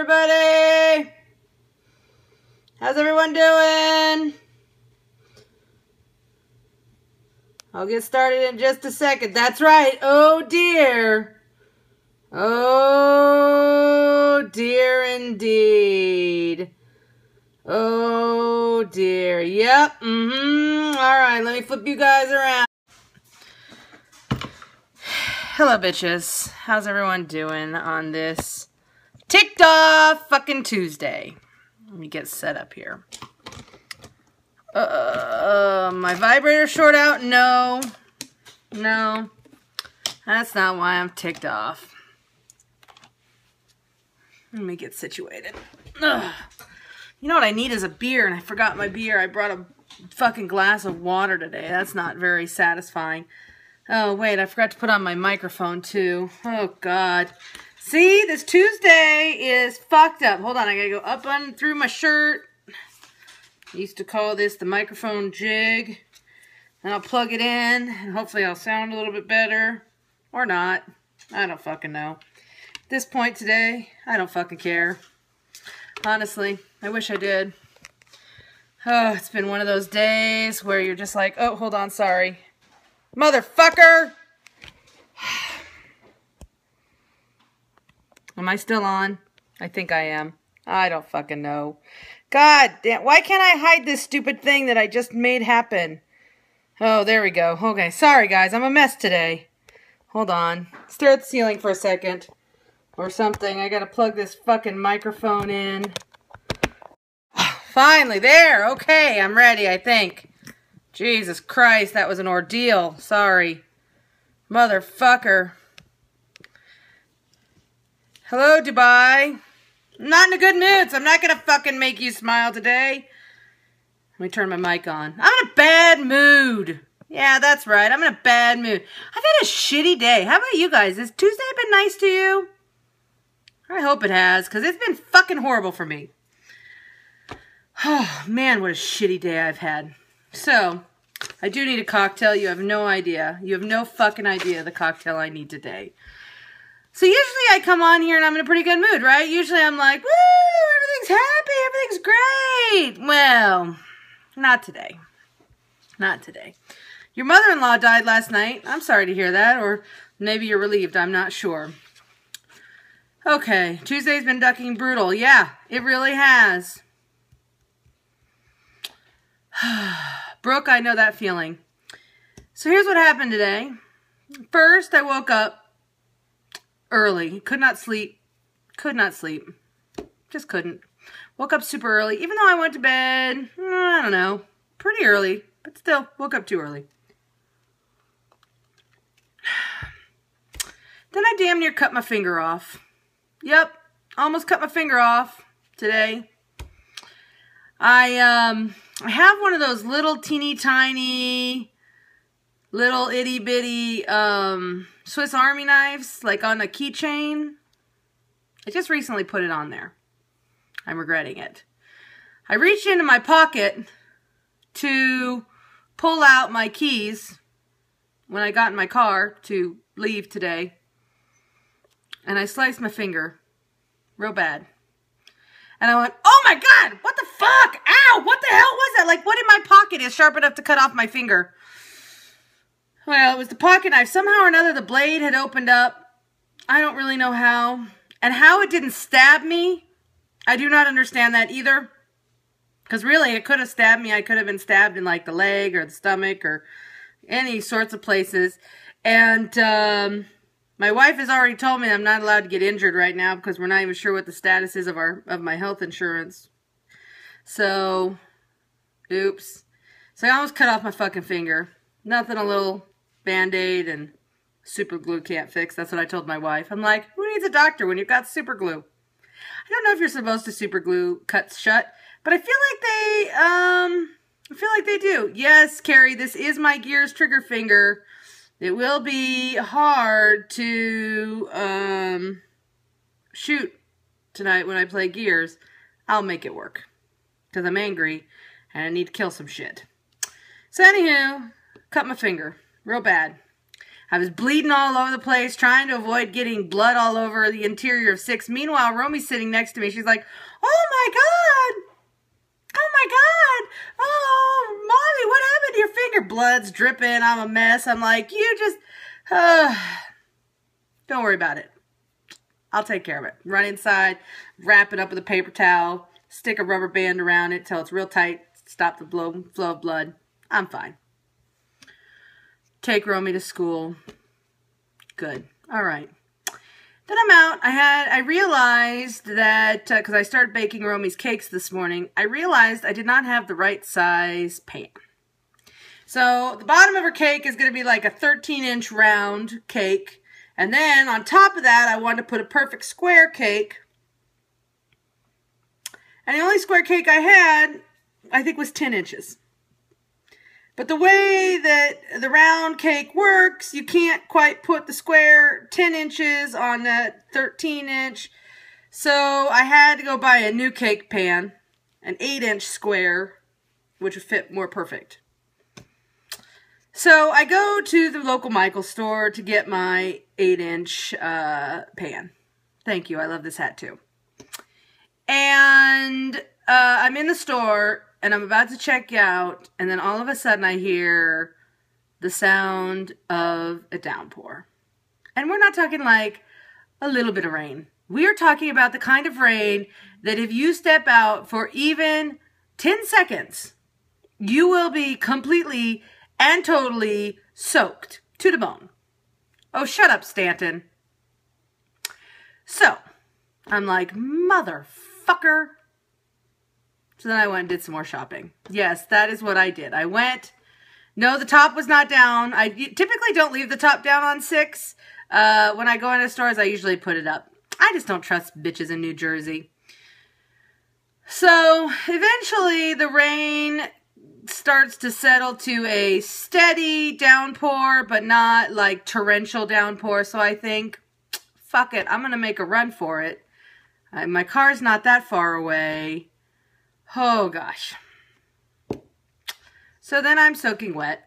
everybody? How's everyone doing? I'll get started in just a second. That's right. Oh dear. Oh dear indeed. Oh dear. Yep. Alright, let me flip you guys around. Hello bitches. How's everyone doing on this ticked off fucking Tuesday? Let me get set up here. My vibrator short out? No. No. That's not why I'm ticked off. Let me get situated. Ugh. You know what I need is a beer, and I forgot my beer. I brought a fucking glass of water today. That's not very satisfying. Oh, wait, I forgot to put on my microphone, too. Oh, God. See, this Tuesday is fucked up. Hold on, I gotta go up and through my shirt. I used to call this the microphone jig. And I'll plug it in, and hopefully I'll sound a little bit better. Or not. I don't fucking know. At this point today, I don't fucking care. Honestly, I wish I did. Oh, it's been one of those days where you're just like, oh, hold on, sorry. Motherfucker! Am I still on? I think I am. I don't fucking know. God damn, why can't I hide this stupid thing that I just made happen? Oh, there we go. Okay, sorry guys, I'm a mess today. Hold on. Stare at the ceiling for a second. Or something. I gotta plug this fucking microphone in. Finally, there! Okay, I'm ready, I think. Jesus Christ, that was an ordeal. Sorry. Motherfucker. Hello, Dubai. I'm not in a good mood, so I'm not gonna fucking make you smile today. Let me turn my mic on. I'm in a bad mood. Yeah, that's right. I'm in a bad mood. I've had a shitty day. How about you guys? Has Tuesday been nice to you? I hope it has, because it's been fucking horrible for me. Oh, man, what a shitty day I've had. So, I do need a cocktail. You have no idea. You have no fucking idea the cocktail I need today. So usually I come on here and I'm in a pretty good mood, right? Usually I'm like, woo, everything's happy, everything's great. Well, not today. Not today. Your mother-in-law died last night. I'm sorry to hear that, or maybe you're relieved. I'm not sure. Okay, Tuesday's been ducking brutal. Yeah, it really has. Brooke, I know that feeling. So here's what happened today. First, I woke up early. Could not sleep. Could not sleep. Just couldn't. Woke up super early, even though I went to bed, I don't know, pretty early, but still, woke up too early. Then I damn near cut my finger off. Yep, almost cut my finger off today. I have one of those little teeny tiny, little itty bitty Swiss Army knives, like on a keychain. I just recently put it on there. I'm regretting it. I reached into my pocket to pull out my keys when I got in my car to leave today. And I sliced my finger real bad. And I went, oh my God, what the fuck? Ow, what the hell was that? Like, what in my pocket is sharp enough to cut off my finger? Well, it was the pocket knife. Somehow or another, the blade had opened up. I don't really know how. And how it didn't stab me, I do not understand that either. Because really, it could have stabbed me. I could have been stabbed in like the leg or the stomach or any sorts of places. And my wife has already told me I'm not allowed to get injured right now because we're not even sure what the status is of my health insurance. So, oops. So I almost cut off my fucking finger. Nothing a little Band-Aid and super glue can't fix. That's what I told my wife. I'm like, who needs a doctor when you've got super glue? I don't know if you're supposed to super glue cuts shut, but I feel like they do. Yes, Carrie, this is my Gears trigger finger. It will be hard to shoot tonight when I play Gears. I'll make it work because I'm angry and I need to kill some shit. So anywho, cut my finger real bad. I was bleeding all over the place, trying to avoid getting blood all over the interior of 6. Meanwhile, Romy's sitting next to me. She's like, oh my God. Oh my God. Oh, Mommy, what happened to your finger? Blood's dripping. I'm a mess. I'm like, you just, don't worry about it. I'll take care of it. Run inside, wrap it up with a paper towel, stick a rubber band around it till it's real tight, stop the flow of blood. I'm fine. Take Romy to school. Good. All right. Then I'm out. I realized that, because I started baking Romy's cakes this morning, I realized I did not have the right size pan. So the bottom of her cake is going to be like a 13-inch round cake. And then on top of that, I wanted to put a perfect square cake. And the only square cake I had, I think, was 10 inches. But the way that the round cake works, you can't quite put the square 10 inches on that 13-inch. So I had to go buy a new cake pan, an 8-inch square, which would fit more perfect. So I go to the local Michael's store to get my 8-inch pan. Thank you. I love this hat too. And I'm in the store. And I'm about to check out, and then all of a sudden I hear the sound of a downpour. And we're not talking like a little bit of rain. We are talking about the kind of rain that if you step out for even 10 seconds, you will be completely and totally soaked to the bone. Oh, shut up, Stanton. So, I'm like, motherfucker. So then I went and did some more shopping. Yes, that is what I did. I went. No, the top was not down. I typically don't leave the top down on 6. When I go into stores, I usually put it up. I just don't trust bitches in New Jersey. So eventually the rain starts to settle to a steady downpour, but not like torrential downpour. So I think, fuck it, I'm going to make a run for it. My car's not that far away. Oh, gosh. So then I'm soaking wet.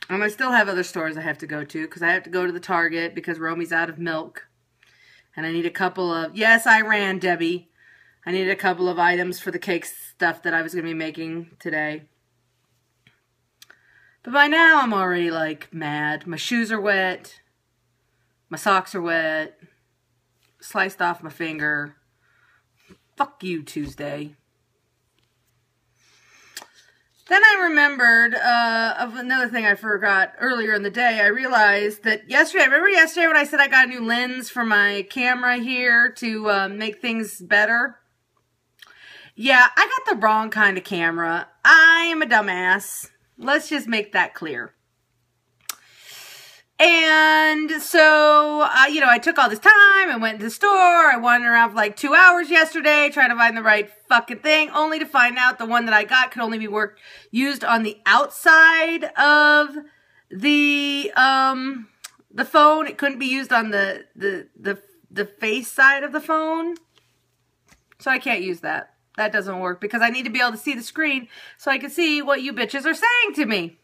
And I still have other stores I have to go to because I have to go to the Target because Romy's out of milk. And I need a couple of... Yes, I ran, Debbie. I needed a couple of items for the cake stuff that I was going to be making today. But by now I'm already, like, mad. My shoes are wet. My socks are wet. Sliced off my finger. Fuck you, Tuesday. Then I remembered of another thing I forgot earlier in the day. I realized that yesterday, remember yesterday when I said I got a new lens for my camera here to make things better? Yeah, I got the wrong kind of camera. I am a dumbass. Let's just make that clear. And so, I took all this time. I went to the store. I wandered around for like 2 hours yesterday trying to find the right fucking thing, only to find out the one that I got could only be used on the outside of the phone. It couldn't be used on the face side of the phone. So I can't use that. That doesn't work because I need to be able to see the screen so I can see what you bitches are saying to me.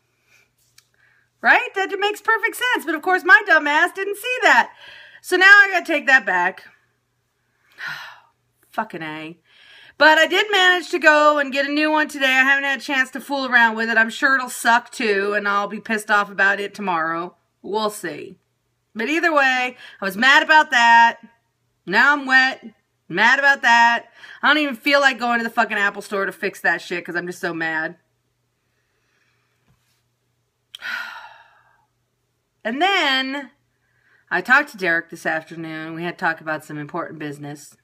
Right? That makes perfect sense. But of course, my dumb ass didn't see that. So now I gotta take that back. Fucking A. But I did manage to go and get a new one today. I haven't had a chance to fool around with it. I'm sure it'll suck too, and I'll be pissed off about it tomorrow. We'll see. But either way, I was mad about that. Now I'm wet. Mad about that. I don't even feel like going to the fucking Apple store to fix that shit because I'm just so mad. And then I talked to Derek this afternoon. We had to talk about some important business.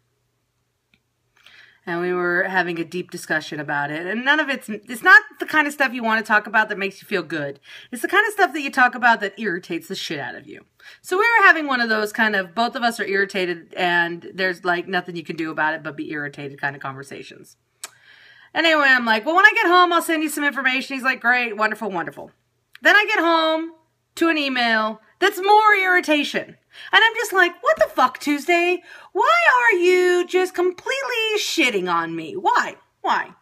And we were having a deep discussion about it. And none of it's not the kind of stuff you want to talk about that makes you feel good. It's the kind of stuff that you talk about that irritates the shit out of you. So we were having one of those kind of, both of us are irritated and there's like nothing you can do about it but be irritated kind of conversations. Anyway, I'm like, well, when I get home, I'll send you some information. He's like, great, wonderful, wonderful. Then I get home to an email that's more irritation. And I'm just like, what the fuck, Tuesday? Why are you just completely shitting on me? Why? Why?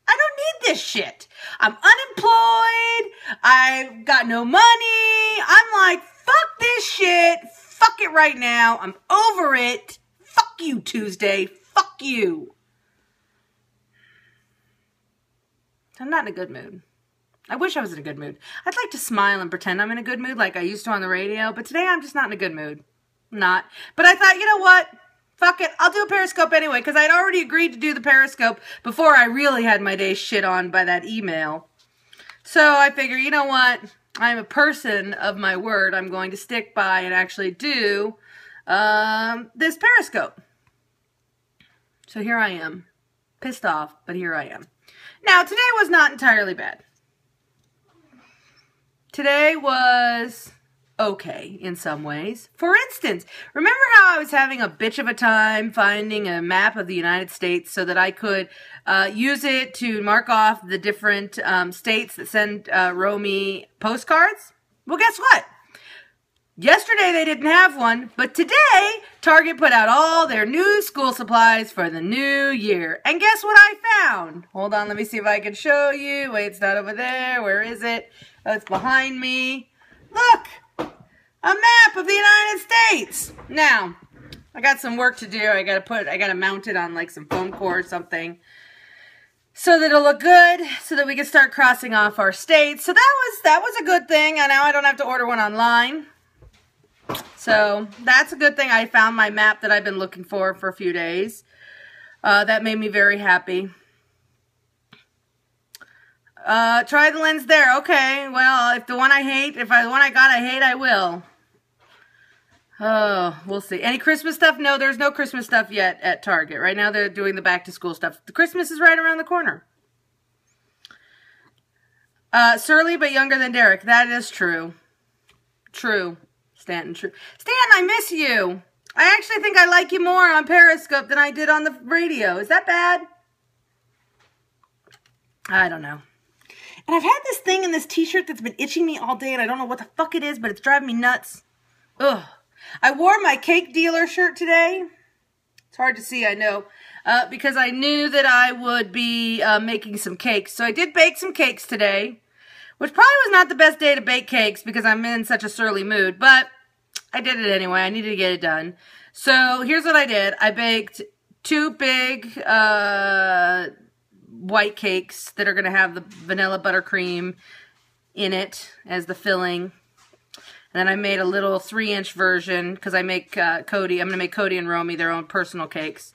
I don't need this shit. I'm unemployed. I've got no money. I'm like, fuck this shit. Fuck it right now. I'm over it. Fuck you, Tuesday. Fuck you. I'm not in a good mood. I wish I was in a good mood. I'd like to smile and pretend I'm in a good mood like I used to on the radio, but today I'm just not in a good mood. I'm not. But I thought, you know what? Fuck it. I'll do a Periscope anyway, because I'd already agreed to do the Periscope before I really had my day shit on by that email. So I figure, you know what? I'm a person of my word. I'm going to stick by and actually do this Periscope. So here I am. Pissed off, but here I am. Now, today was not entirely bad. Today was okay in some ways. For instance, remember how I was having a bitch of a time finding a map of the United States so that I could use it to mark off the different states that send Romy postcards? Well, guess what? Yesterday they didn't have one, but today Target put out all their new school supplies for the new year. And guess what I found? Hold on, let me see if I can show you. Wait, it's not over there. Where is it? Oh, it's behind me. Look! A map of the United States. Now, I got some work to do. I gotta mount it on like some foam core or something so that it'll look good, so that we can start crossing off our states. So that was a good thing. And now I don't have to order one online. So that's a good thing. I found my map that I've been looking for a few days. That made me very happy. Try the lens there. Okay, well, if the one I got I hate, I will. Oh, we'll see. Any Christmas stuff? No, there's no Christmas stuff yet at Target. Right now they're doing the back to school stuff. The Christmas is right around the corner. Surly but younger than Derek. That is true. True. Stanton, true. Stan, I miss you. I actually think I like you more on Periscope than I did on the radio. Is that bad? I don't know. And I've had this thing in this t-shirt that's been itching me all day, and I don't know what the fuck it is, but it's driving me nuts. Ugh. I wore my cake dealer shirt today. It's hard to see, I know, because I knew that I would be making some cakes. So I did bake some cakes today, which probably was not the best day to bake cakes because I'm in such a surly mood, but I did it anyway. I needed to get it done. So here's what I did. I baked 2 big white cakes that are going to have the vanilla buttercream in it as the filling. And then I made a little 3-inch version because I make Cody. I'm going to make Cody and Romy their own personal cakes.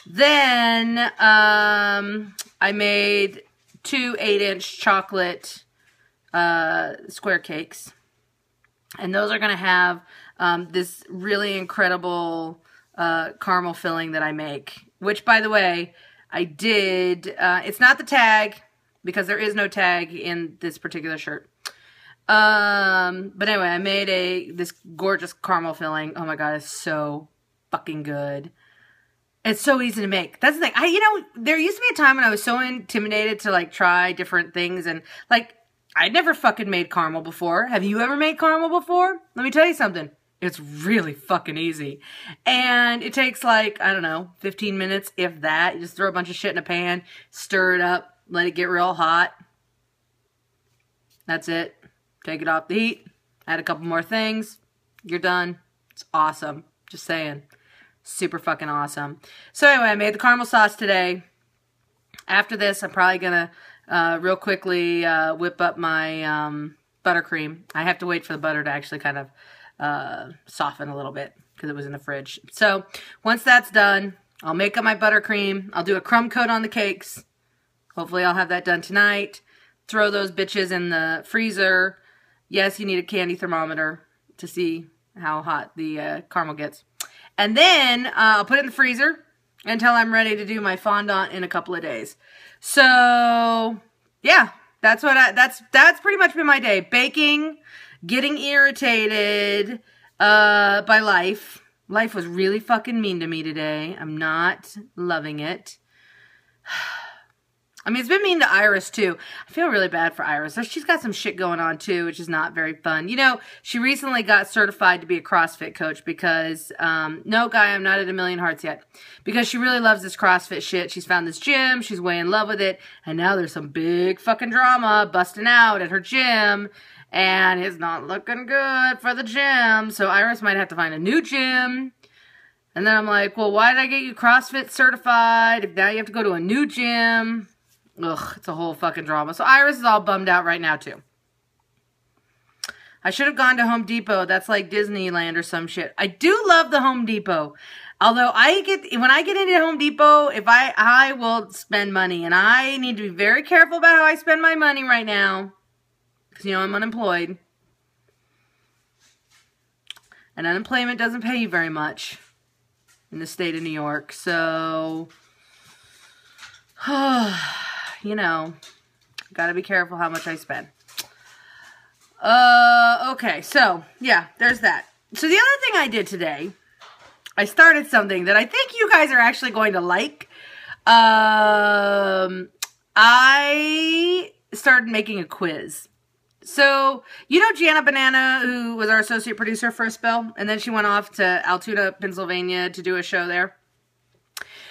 Then I made 2 8-inch chocolate square cakes. And those are going to have this really incredible caramel filling that I make. Which, by the way, I did. It's not the tag because there is no tag in this particular shirt. But anyway, I made this gorgeous caramel filling. Oh my god, it's so fucking good. It's so easy to make. That's the thing. There used to be a time when I was so intimidated to like try different things, and like I'd never fucking made caramel before. Have you ever made caramel before? Let me tell you something. It's really fucking easy. And it takes like, I don't know, 15 minutes, if that. You just throw a bunch of shit in a pan, stir it up, let it get real hot. That's it. Take it off the heat, add a couple more things, you're done. It's awesome. Just saying. Super fucking awesome. So anyway, I made the caramel sauce today. After this, I'm probably going to real quickly whip up my buttercream. I have to wait for the butter to actually kind of soften a little bit because it was in the fridge. So once that's done, I'll make up my buttercream. I'll do a crumb coat on the cakes. Hopefully I'll have that done tonight. Throw those bitches in the freezer. Yes, you need a candy thermometer to see how hot the caramel gets. And then I'll put it in the freezer until I'm ready to do my fondant in a couple of days. So, yeah, that's pretty much been my day. Baking, getting irritated by life. Life was really fucking mean to me today. I'm not loving it. I mean, it's been mean to Iris, too. I feel really bad for Iris. She's got some shit going on, too, which is not very fun. You know, she recently got certified to be a CrossFit coach because, no, Guy, I'm not at 1,000,000 hearts yet. Because she really loves this CrossFit shit. She's found this gym. She's way in love with it. And now there's some big fucking drama busting out at her gym. And it's not looking good for the gym. So Iris might have to find a new gym. And then I'm like, well, why did I get you CrossFit certified if now you have to go to a new gym? Ugh, it's a whole fucking drama. So Iris is all bummed out right now, too. I should have gone to Home Depot. That's like Disneyland or some shit. I do love the Home Depot. Although when I get into Home Depot, I will spend money. And I need to be very careful about how I spend my money right now. Because, you know, I'm unemployed. And unemployment doesn't pay you very much in the state of New York. So, you know, gotta be careful how much I spend. Okay, so, yeah, there's that. So the other thing I did today, I started something that I think you guys are actually going to like. I started making a quiz. So, you know Gianna Banana, who was our associate producer for a spell, and then she went off to Altoona, Pennsylvania to do a show there.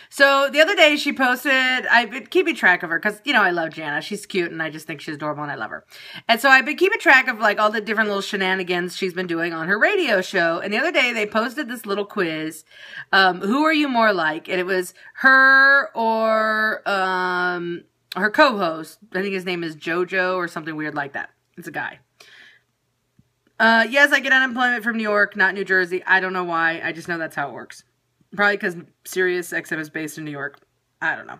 So, the other day she posted, I've been keeping track of her, because, you know, I love Gianna. She's cute, and I just think she's adorable, and I love her. And so, I've been keeping track of, like, all the different little shenanigans she's been doing on her radio show. And the other day, they posted this little quiz, who are you more like? And it was her or her co-host. I think his name is Jojo or something weird like that. It's a guy. Yes, I get unemployment from New York, not New Jersey. I don't know why. I just know that's how it works. Probably because Sirius XM is based in New York. I don't know.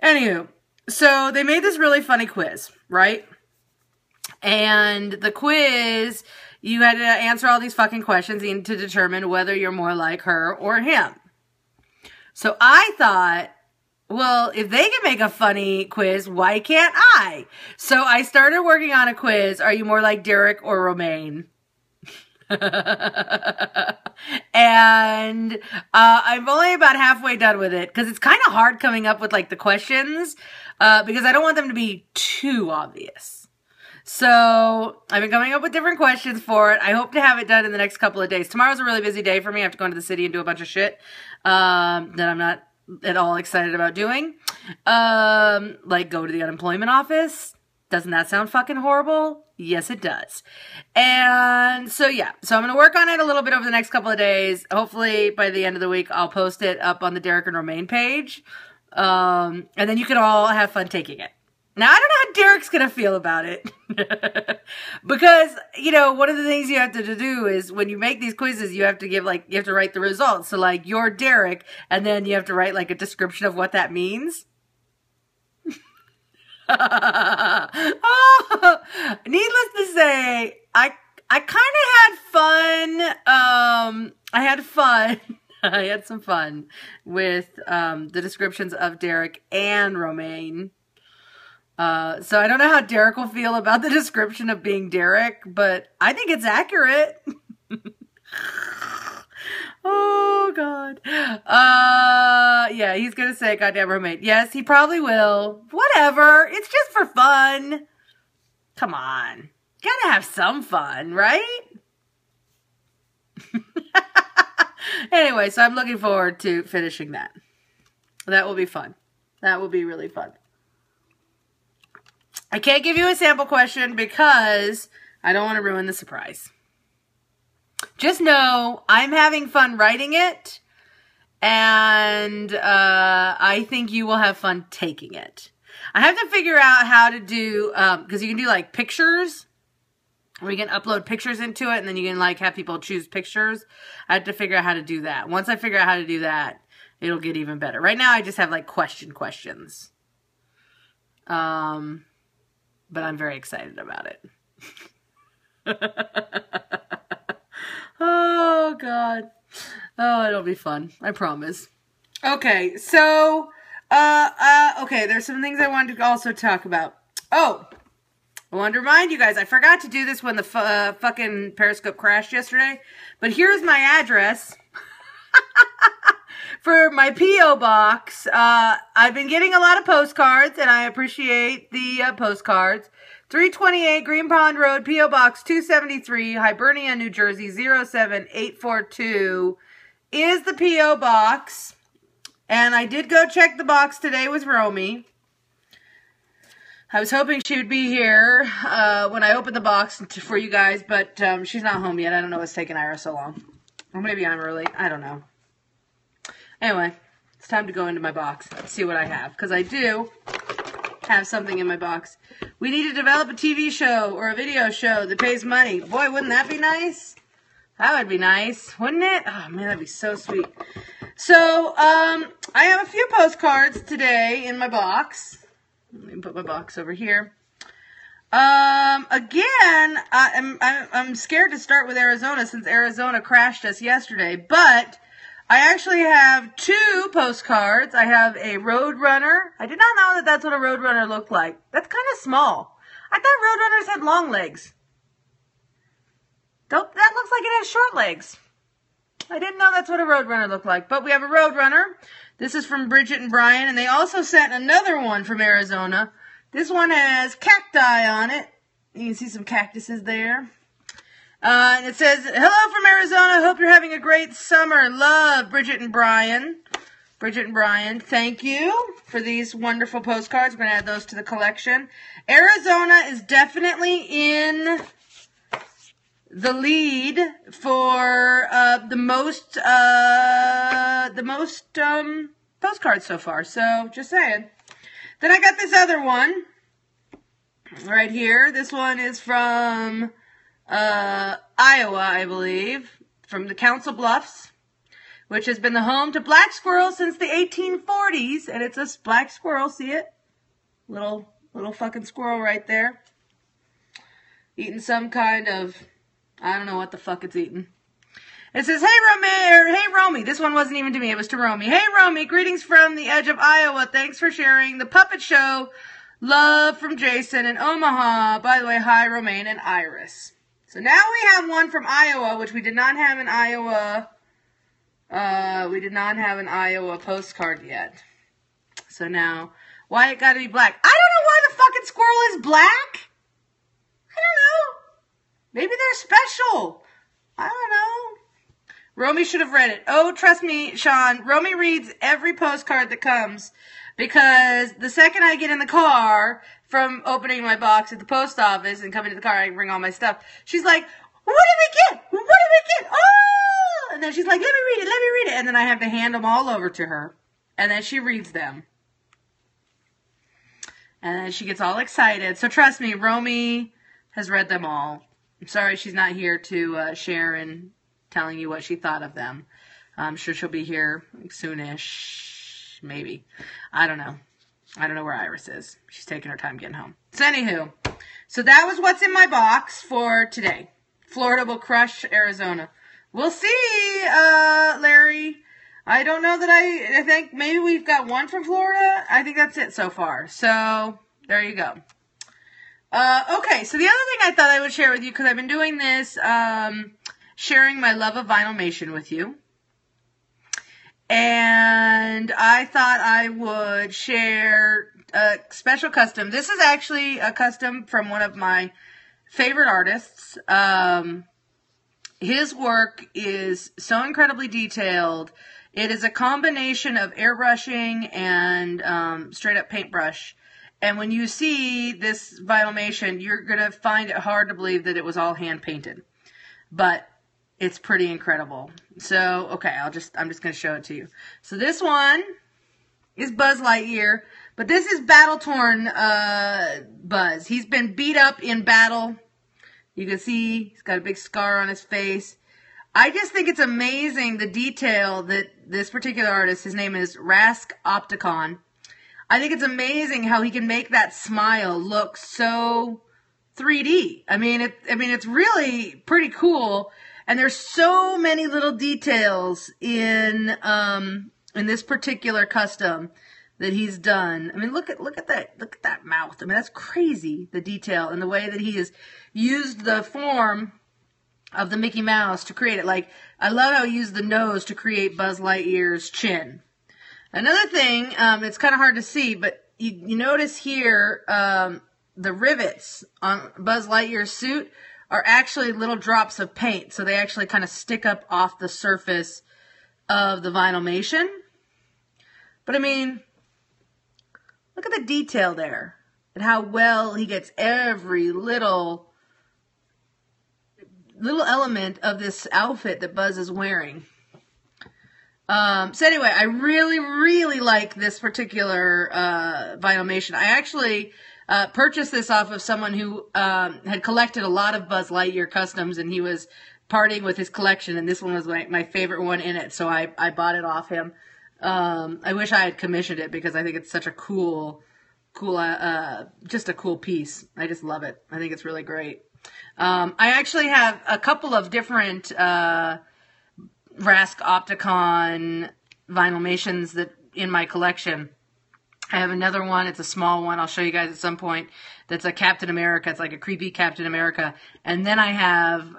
Anywho, so they made this really funny quiz, right? And the quiz, you had to answer all these fucking questions to determine whether you're more like her or him. So I thought, well, if they can make a funny quiz, why can't I? So I started working on a quiz. Are you more like Derek or Romaine? And I'm only about halfway done with it because it's kind of hard coming up with like the questions because I don't want them to be too obvious. So I've been coming up with different questions for it. I hope to have it done in the next couple of days. Tomorrow's a really busy day for me. I have to go into the city and do a bunch of shit that I'm not at all excited about doing. Like go to the unemployment office. Doesn't that sound fucking horrible? Yes, it does. And so, yeah. So I'm going to work on it a little bit over the next couple of days. Hopefully, by the end of the week, I'll post it up on the Derek and Romaine page. And then you can all have fun taking it. Now, I don't know how Derek's going to feel about it. Because, you know, one of the things you have to do is when you make these quizzes, you have to give, like, you have to write the results. So, like, you're Derek, and then you have to write, like, a description of what that means. Oh, needless to say, I kind of had fun. I had fun. I had some fun with the descriptions of Derek and Romaine. So I don't know how Derek will feel about the description of being Derek, but I think it's accurate. Oh, God. Yeah, he's going to say, goddamn Romaine. Yes, he probably will. Whatever. It's just for fun. Come on. Gotta have some fun, right? Anyway, so I'm looking forward to finishing that. That will be fun. That will be really fun. I can't give you a sample question because I don't want to ruin the surprise. Just know I'm having fun writing it, and I think you will have fun taking it. I have to figure out how to do, because you can do like pictures, where you can upload pictures into it, and then you can like have people choose pictures. I have to figure out how to do that. Once I figure out how to do that, it'll get even better. Right now I just have like questions. But I'm very excited about it. Oh, God. Oh, it'll be fun. I promise. Okay, so, okay, there's some things I wanted to also talk about. Oh, I wanted to remind you guys, I forgot to do this when the fucking Periscope crashed yesterday, but here's my address for my P.O. box. I've been getting a lot of postcards, and I appreciate the postcards. 328 Green Pond Road, P.O. Box 273, Hibernia, New Jersey, 07842 is the P.O. Box. And I did go check the box today with Romy. I was hoping she would be here when I opened the box for you guys, but she's not home yet. I don't know what's taking Ira so long. Or maybe I'm early. I don't know. Anyway, it's time to go into my box and see what I have, because I do have something in my box. We need to develop a TV show or a video show that pays money. Boy, wouldn't that be nice? That would be nice, wouldn't it? Oh, man, that'd be so sweet. So, I have a few postcards today in my box. Let me put my box over here. Again, I'm scared to start with Arizona since Arizona crashed us yesterday, but I actually have two postcards. I have a Roadrunner. I did not know that that's what a Roadrunner looked like. That's kind of small. I thought Roadrunners had long legs. That looks like it has short legs. I didn't know that's what a Roadrunner looked like, but we have a Roadrunner. This is from Bridget and Brian, and they also sent another one from Arizona. This one has cacti on it. You can see some cactuses there. And it says, hello from Arizona. Hope you're having a great summer. Love, Bridget and Brian. Bridget and Brian, thank you for these wonderful postcards. We're going to add those to the collection. Arizona is definitely in the lead for the most postcards so far. So, just saying. Then I got this other one right here. This one is from Iowa, I believe, from the Council Bluffs, which has been the home to black squirrels since the 1840s. And it's a black squirrel, see it? Little fucking squirrel right there. Eating some kind of, I don't know what the fuck it's eating. It says, hey Romy. This one wasn't even to me, it was to Romy. Hey Romy, greetings from the edge of Iowa. Thanks for sharing the puppet show. Love from Jason in Omaha. By the way, hi Romaine and Iris. So now we have one from Iowa, which we did not have in Iowa. We did not have an Iowa postcard yet. So now, why it gotta be black? I don't know why the fucking squirrel is black. I don't know. Maybe they're special. I don't know. Romy should have read it. Oh, trust me, Sean. Romy reads every postcard that comes because the second I get in the car from opening my box at the post office and coming to the car, I bring all my stuff. She's like, what did we get? What did we get? Oh! And then she's like, let me read it. And then I have to hand them all over to her. And then she reads them. And then she gets all excited. So trust me, Romy has read them all. I'm sorry she's not here to share and telling you what she thought of them. I'm sure she'll be here soonish. Maybe. I don't know. I don't know where Iris is. She's taking her time getting home. So anywho. So that was what's in my box for today. Florida will crush Arizona. We'll see, Larry. I don't know that I think maybe we've got one from Florida. I think that's it so far. So there you go. Okay, so the other thing I thought I would share with you, because I've been doing this, sharing my love of Vinylmation with you. And I thought I would share a special custom. This is actually a custom from one of my favorite artists. His work is so incredibly detailed. It is a combination of airbrushing and straight up paintbrush. And when you see this Vinylmation, you're going to find it hard to believe that it was all hand painted. But it's pretty incredible. So, okay, I'm just going to show it to you. So this one is Buzz Lightyear, but this is battle-torn Buzz. He's been beat up in battle. You can see he's got a big scar on his face. I just think it's amazing the detail that this particular artist, his name is Rask Opticon. I think it's amazing how he can make that smile look so 3D. I mean, it's really pretty cool. And there's so many little details in this particular custom that he's done. I mean, look at that mouth. I mean, that's crazy, the detail and the way that he has used the form of the Mickey Mouse to create it. Like, I love how he used the nose to create Buzz Lightyear's chin. Another thing, it's kind of hard to see, but you notice here, the rivets on Buzz Lightyear's suit are actually little drops of paint. So they actually kind of stick up off the surface of the Vinylmation. But I mean, look at the detail there. and how well he gets every little element of this outfit that Buzz is wearing. So anyway, I really, really like this particular Vinylmation. I actually purchased this off of someone who had collected a lot of Buzz Lightyear customs, and he was partying with his collection, and this one was my favorite one in it, so I bought it off him. I wish I had commissioned it because I think it's such a cool, just a cool piece. I just love it. I think it's really great. I actually have a couple of different Rask Opticon Vinylmations that in my collection. I have another one. It's a small one. I'll show you guys at some point. That's a Captain America. It's like a creepy Captain America. And then I have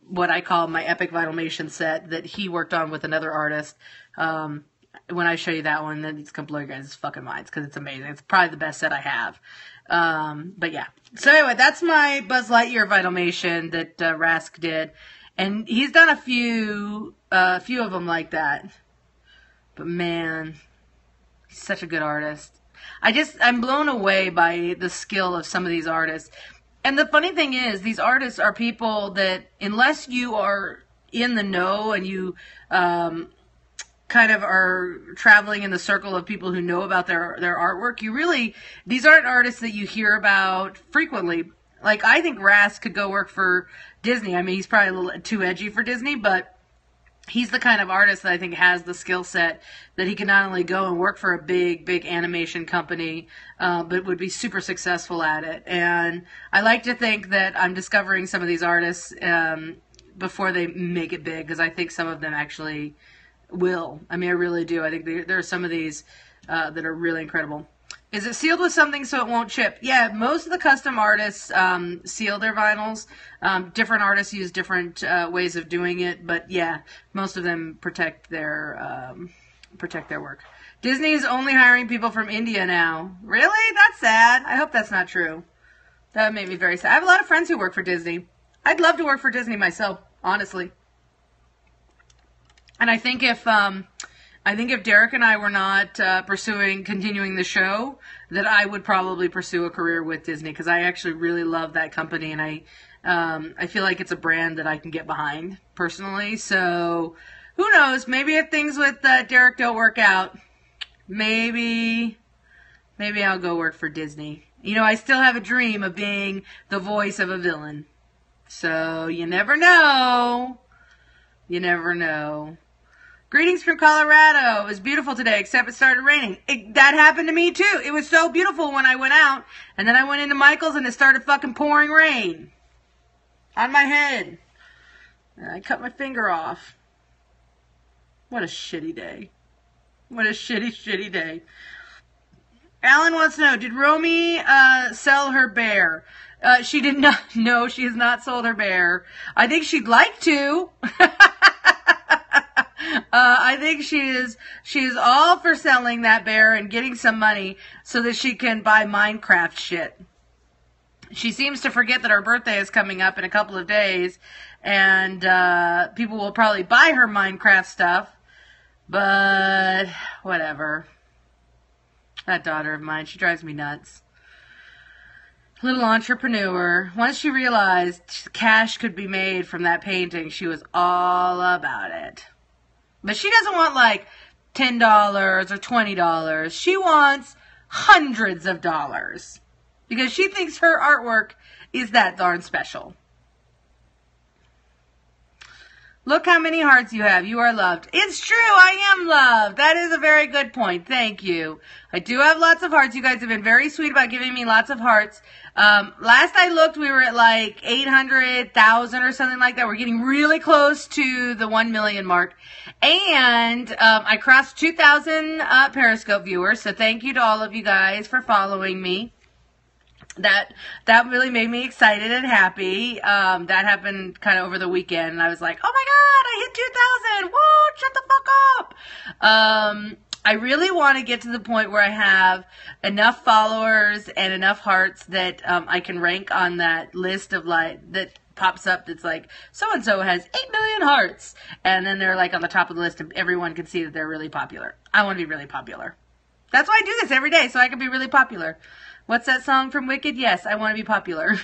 what I call my Epic Vinylmation set that he worked on with another artist. When I show you that one, then it's going to blow your guys' fucking minds because it's amazing. It's probably the best set I have. But yeah. So anyway, that's my Buzz Lightyear Vinylmation that Rask did. And he's done a few of them like that. But man, he's such a good artist. I'm blown away by the skill of some of these artists. And the funny thing is, these artists are people that, unless you are in the know and you kind of are traveling in the circle of people who know about their artwork, these aren't artists that you hear about frequently. Like, I think Rask could go work for Disney. I mean, he's probably a little too edgy for Disney, but he's the kind of artist that I think has the skill set that he can not only go and work for a big, big animation company, but would be super successful at it. And I like to think that I'm discovering some of these artists before they make it big, because I think some of them actually will. I mean, I really do. I think there are some of these that are really incredible. Is it sealed with something so it won't chip? Yeah, most of the custom artists seal their vinyls. Different artists use different ways of doing it, but yeah, most of them protect their work. Disney is only hiring people from India now. Really? That's sad. I hope that's not true. That would make me very sad. I have a lot of friends who work for Disney. I'd love to work for Disney myself, honestly. And I think if Derek and I were not continuing the show, that I would probably pursue a career with Disney, because I actually really love that company, and I feel like it's a brand that I can get behind personally. So who knows? Maybe if things with Derek don't work out, maybe I'll go work for Disney. You know, I still have a dream of being the voice of a villain. So you never know. You never know. Greetings from Colorado. It was beautiful today, except it started raining. That happened to me, too. It was so beautiful when I went out, and then I went into Michael's, and it started fucking pouring rain on my head. And I cut my finger off. What a shitty day. What a shitty, shitty day. Alan wants to know, did Romy sell her bear? She did not. No, she has not sold her bear. I think she'd like to. I think she is all for selling that bear and getting some money so that she can buy Minecraft shit. She seems to forget that her birthday is coming up in a couple of days, and people will probably buy her Minecraft stuff, but whatever. That daughter of mine, she drives me nuts. Little entrepreneur. Once she realized cash could be made from that painting, she was all about it. But she doesn't want like $10 or $20. She wants hundreds of dollars. Because she thinks her artwork is that darn special. Look how many hearts you have. You are loved. It's true. I am loved. That is a very good point. Thank you. I do have lots of hearts. You guys have been very sweet about giving me lots of hearts. Last I looked, we were at like 800,000 or something like that. We're getting really close to the 1 million mark. And I crossed 2,000 Periscope viewers. So thank you to all of you guys for following me. That really made me excited and happy. That happened kind of over the weekend, and I was like, oh my god, I hit 2,000! Whoa, shut the fuck up! I really want to get to the point where I have enough followers and enough hearts that I can rank on that list of like, that pops up that's like, so-and-so has 8 million hearts, and then they're like on the top of the list and everyone can see that they're really popular. I want to be really popular. That's why I do this every day, so I can be really popular. What's that song from Wicked? Yes, I want to be popular.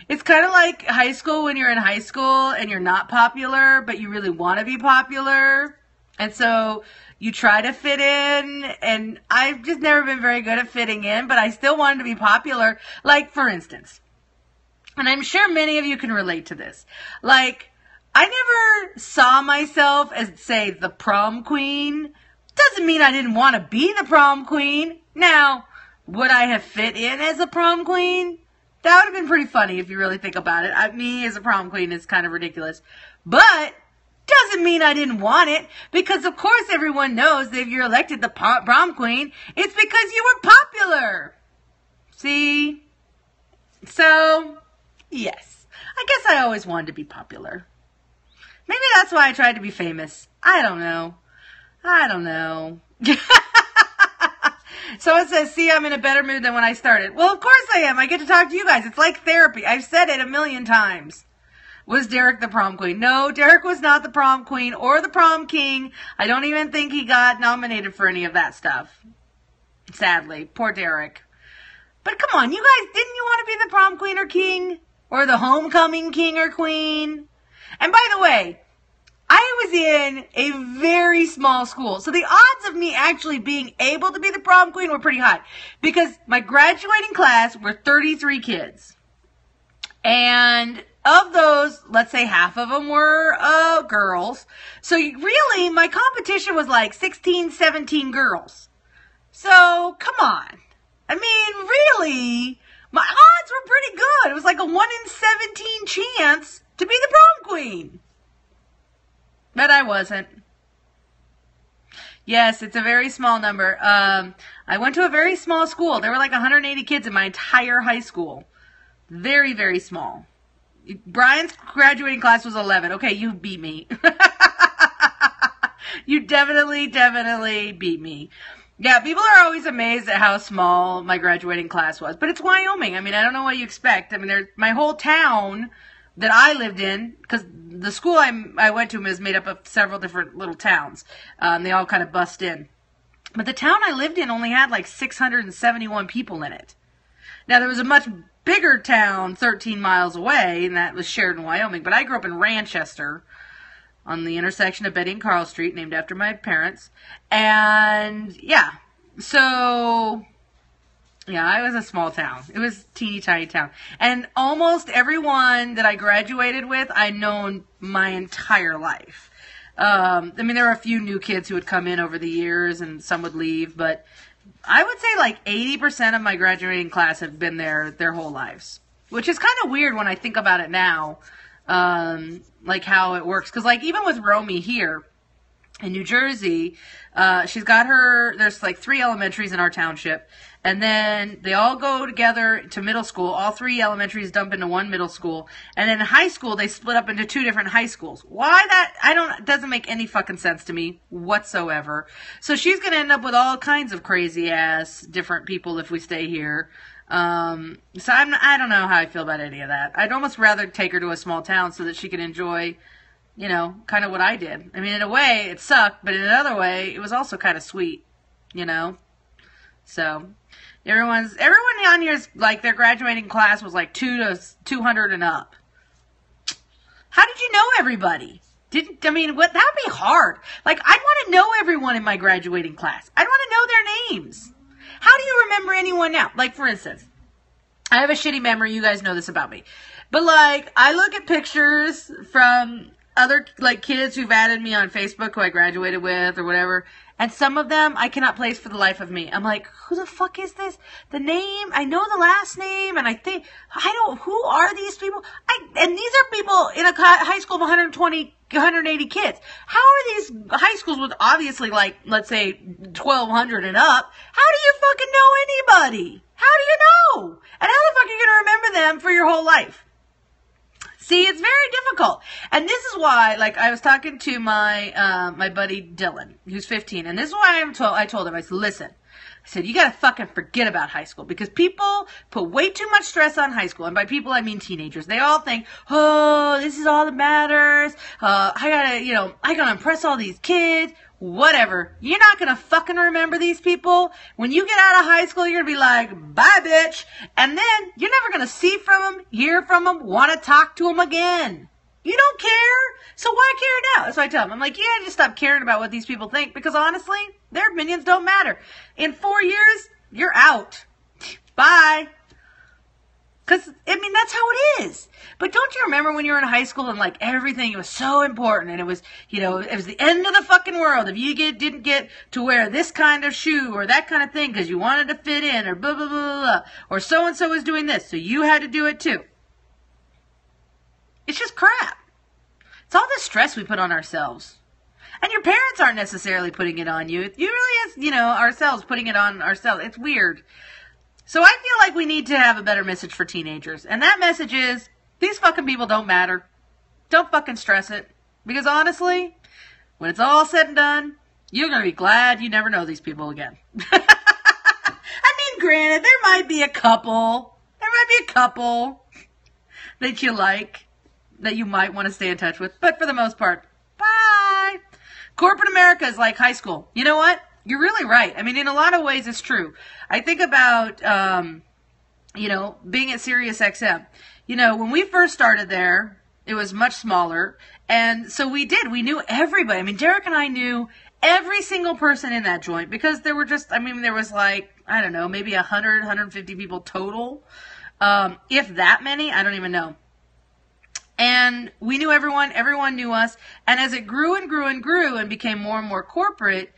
It's kind of like high school when you're in high school and you're not popular, but you really want to be popular. And so you try to fit in, and I've just never been very good at fitting in, but I still wanted to be popular. Like, for instance, and I'm sure many of you can relate to this. Like, I never saw myself as, say, the prom queen. Doesn't mean I didn't want to be the prom queen. Now, would I have fit in as a prom queen? That would have been pretty funny if you really think about it. Me as a prom queen is kind of ridiculous. But doesn't mean I didn't want it. Because, of course, everyone knows that if you're elected the prom queen, it's because you were popular. See? So, yes. I guess I always wanted to be popular. Maybe that's why I tried to be famous. I don't know. So it says, see, I'm in a better mood than when I started. Well, of course I am. I get to talk to you guys. It's like therapy. I've said it a million times. Was Derek the prom queen? No, Derek was not the prom queen or the prom king. I don't even think he got nominated for any of that stuff. Sadly. Poor Derek. But come on, you guys, didn't you want to be the prom queen or king? Or the homecoming king or queen? And by the way, I was in a very small school. So the odds of me actually being able to be the prom queen were pretty high. Because my graduating class were 33 kids. And of those, let's say half of them were girls. So really, my competition was like 16, 17 girls. So, come on. I mean, really, my odds were pretty good. It was like a 1 in 17 chance to be the prom queen. But I wasn't. Yes, it's a very small number. I went to a very small school. There were like 180 kids in my entire high school. Very, very small. Brian's graduating class was 11. Okay, you beat me. You definitely beat me. Yeah, people are always amazed at how small my graduating class was. But it's Wyoming. I mean, I don't know what you expect. I mean, my whole town that I lived in, because the school I went to was made up of several different little towns. They all kind of bust in. But the town I lived in only had like 671 people in it. Now, there was a much bigger town 13 miles away, and that was Sheridan, Wyoming. But I grew up in Ranchester on the intersection of Betty and Carl Street, named after my parents. And, yeah. So, yeah, it was a small town. It was a teeny tiny town. And almost everyone that I graduated with, I'd known my entire life. I mean, there were a few new kids who would come in over the years, and some would leave, but I would say like 80% of my graduating class have been there their whole lives, which is kind of weird when I think about it now, like how it works. Because like even with Romy here in New Jersey, she's got there's like 3 elementaries in our township, and then they all go together to middle school. All 3 elementaries dump into one middle school, and then in high school they split up into 2 different high schools. Why that? It doesn't make any fucking sense to me whatsoever. So she's gonna end up with all kinds of crazy ass different people if we stay here. So I don't know how I feel about any of that. I'd almost rather take her to a small town so that she can enjoy, you know, kind of what I did. I mean, in a way, it sucked, but in another way, it was also kind of sweet, you know? So, everyone on here's, like, their graduating class was, like, 200 and up. How did you know everybody? That would be hard. Like, I'd want to know everyone in my graduating class. I'd want to know their names. How do you remember anyone now? Like, for instance, I have a shitty memory. You guys know this about me. But, like, I look at pictures from other, like, kids who've added me on Facebook who I graduated with or whatever, and some of them I cannot place for the life of me. I'm like, who the fuck is this? The name, I know the last name, and who are these people? And these are people in a high school of 180 kids. How are these high schools with obviously, like, let's say 1,200 and up? How do you fucking know anybody? How do you know? And how the fuck are you going to remember them for your whole life? See, it's very difficult. And this is why, like, I was talking to my buddy Dylan, who's 15, and this is why I told him, I said, listen, I said, you gotta fucking forget about high school, because people put way too much stress on high school. And by people, I mean teenagers. They all think, oh, this is all that matters. I gotta impress all these kids. Whatever. You're not gonna fucking remember these people. When you get out of high school, you're gonna be like, bye, bitch. And then you're never gonna see from them, hear from them, want to talk to them again. You don't care. So why care now? That's what I tell them. I'm like, yeah, just stop caring about what these people think, because honestly, their opinions don't matter. In 4 years, you're out. Bye. Because, I mean, that's how it is. But don't you remember when you were in high school and, like, everything was so important, and it was, it was the end of the fucking world if you didn't get to wear this kind of shoe or that kind of thing because you wanted to fit in, or blah, blah, blah, blah, blah, or so-and-so was doing this, so you had to do it too. It's just crap. It's all the stress we put on ourselves. And your parents aren't necessarily putting it on you. You really is, ourselves putting it on ourselves. It's weird. So I feel like we need to have a better message for teenagers. And that message is, these fucking people don't matter. Don't fucking stress it. Because honestly, when it's all said and done, you're going to be glad you never know these people again. I mean, granted, there might be a couple that you like, that you might want to stay in touch with. But for the most part, bye. Corporate America is like high school. You know what? You're really right. I mean, in a lot of ways, it's true. I think about, being at Sirius XM. When we first started there, it was much smaller. And so we knew everybody. I mean, Derek and I knew every single person in that joint, because there was like, I don't know, maybe 100, 150 people total. If that many, I don't even know. And we knew everyone knew us. And as it grew and grew and grew and became more and more corporate,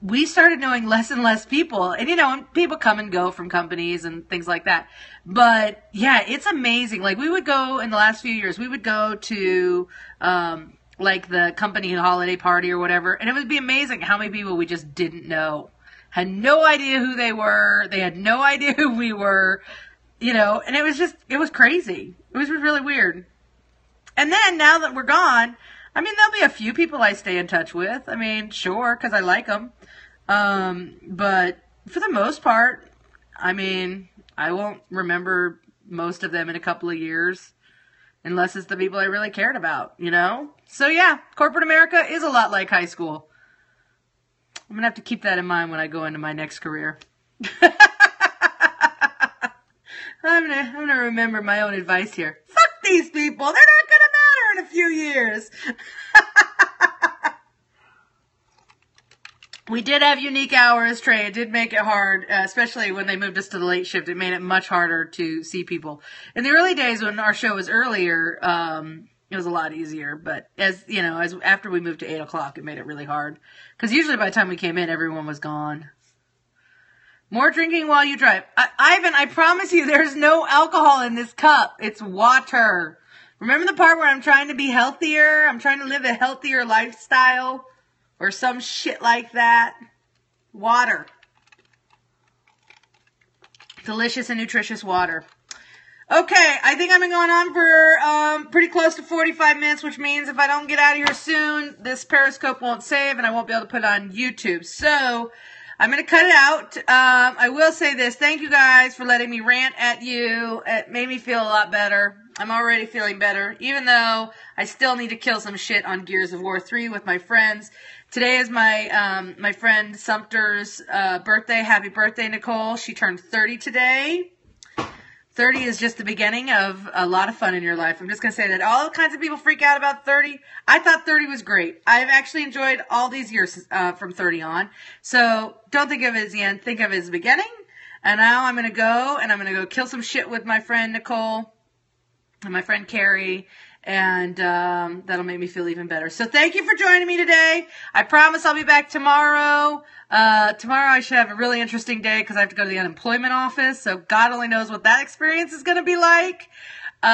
we started knowing less and less people. And, people come and go from companies and things like that. But, yeah, it's amazing. Like, we would go, in the last few years, we would go to, like, the company holiday party or whatever. And it would be amazing how many people we just didn't know. Had no idea who they were. They had no idea who we were. And it was crazy. It was really weird. And then, now that we're gone, I mean, there'll be a few people I stay in touch with. I mean, sure, because I like them. But for the most part, I mean, I won't remember most of them in a couple of years, unless it's the people I really cared about, So yeah, corporate America is a lot like high school. I'm going to have to keep that in mind when I go into my next career. I'm gonna remember my own advice here. Fuck these people. They're not gonna matter in a few years. We did have unique hours, Trey. It did make it hard, especially when they moved us to the late shift. It made it much harder to see people. In the early days when our show was earlier, it was a lot easier. But as after we moved to 8 o'clock, it made it really hard. Because usually by the time we came in, everyone was gone. More drinking while you drive. Ivan, I promise you there's no alcohol in this cup. It's water. Remember the part where I'm trying to be healthier? I'm trying to live a healthier lifestyle? Or some shit like that? Water. Delicious and nutritious water. Okay, I think I've been going on for pretty close to 45 minutes, which means if I don't get out of here soon, this Periscope won't save and I won't be able to put it on YouTube. So I'm going to cut it out. I will say this. Thank you guys for letting me rant at you. It made me feel a lot better. I'm already feeling better, even though I still need to kill some shit on Gears of War 3 with my friends. Today is my my friend Sumter's birthday. Happy birthday, Nicole. She turned 30 today. 30 is just the beginning of a lot of fun in your life. I'm just going to say that all kinds of people freak out about 30. I thought 30 was great. I've actually enjoyed all these years from 30 on. So don't think of it as the end. Think of it as the beginning. And now I'm going to go kill some shit with my friend Nicole and my friend Carrie. And that'll make me feel even better. So thank you for joining me today. I promise I'll be back tomorrow. Tomorrow I should have a really interesting day because I have to go to the unemployment office. So God only knows what that experience is going to be like. So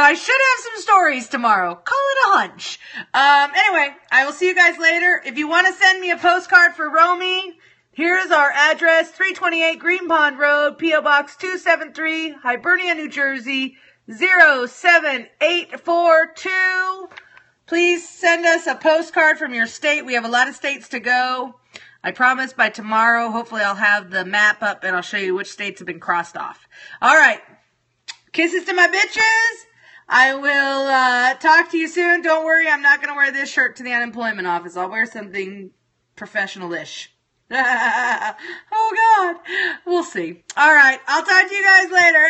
I should have some stories tomorrow. Call it a hunch. Anyway, I will see you guys later. If you want to send me a postcard for Romy, here's our address, 328 Green Pond Road, P.O. Box 273, Hibernia, New Jersey, 07842. Please send us a postcard from your state. We have a lot of states to go. I promise by tomorrow, hopefully I'll have the map up and I'll show you which states have been crossed off. All right. Kisses to my bitches. I will talk to you soon. Don't worry, I'm not going to wear this shirt to the unemployment office. I'll wear something professional-ish. Oh, God. We'll see. All right. I'll talk to you guys later.